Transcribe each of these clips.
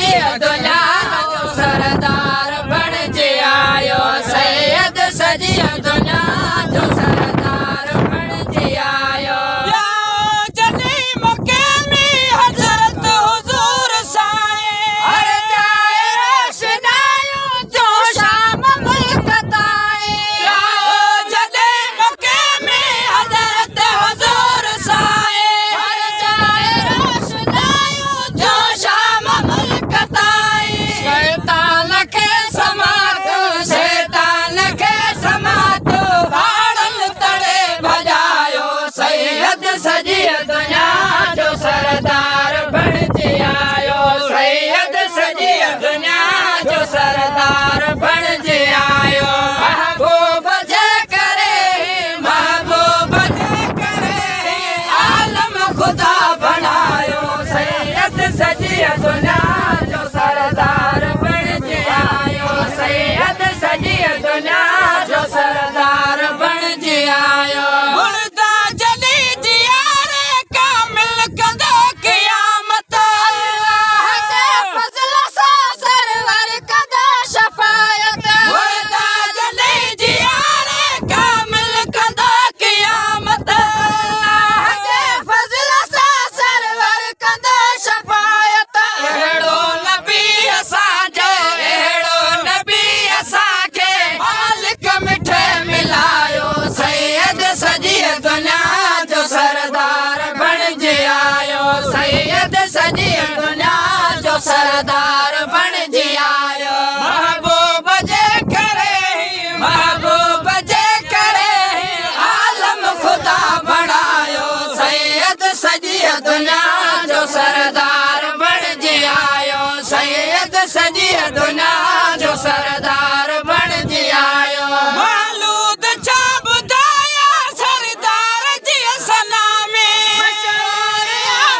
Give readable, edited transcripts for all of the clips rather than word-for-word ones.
सॼी दुनिया जो सरदार बणिजी आयो सैयद सॼी दुनिया जो सरदार बणिजी आयो जॾहिं मके में हज़रत हुज़ूर साईं हर जाए रोशनायूं जो शाम मुल्क ताईं जॾहिं मके में हज़रत हुज़ूर साईं हर जाए रोशनायूं जो शाम मुल्क ताईं शैतान खे समातो भाड़ल तड़े भॼायो सैयद सॼी दुनिया जो सरदार बणिजी आयो सैयद सॼी दुनिया जो सरदार बणिजी आयो महबूब जे करे आलम ख़ुदा बणायो सैयद सॼी दुनिया जो सरदार बणिजी आयो सैयद सॼी दुनिया जो सरदार बणिजी आयो मुर्दा जॾहिं जियारे कामिल कंदो क़यामत अल्लाह जे फज़ल सां सरवर कंदो शफ़ाअत मुर्दा जॾहिं जियारे कामिल कंदो क़यामत अल्लाह जे फज़ल सां सरवर कंदो शफ़ाअत अहिड़ो नबी असांखे मालिक मिठे मिलायो सैयद सॼी दुनिया जो सरदार बणिजी आयो सैयद सॼी दुनिया जो सरदार बणिजी आयो महबूब जे करे आलम ख़ुदा बणायो सैयद सॼी दुनिया जो सरदार बणिजी आयो सैयद सॼी दुनिया जो सरदार बणिजी आयो मालूद छा ॿुधाया सरदार जी सना में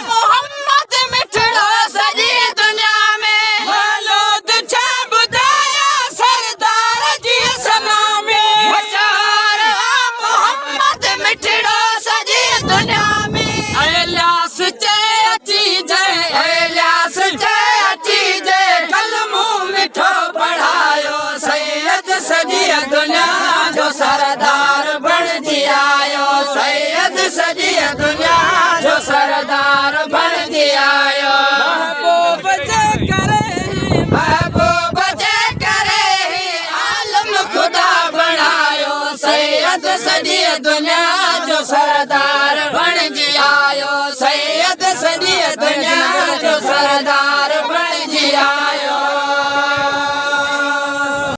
मोहम्मद मिठड़ो सॼी दुनिया में मालूद छा ॿुधाया सरदार जी सना में मोहम्मद मिठड़ो सॼी दुनिया में इलियास चए अची जे कलमू मिठो पढ़ायो सैयद सॼी दुनिया जो सरदार बणिजी आयो सैयद सॼी दुनिया जो सरदार बणिजी आयो महबूब जे करे आलम ख़ुदा बणायो सैयद सॼी दुनिया जो सरदार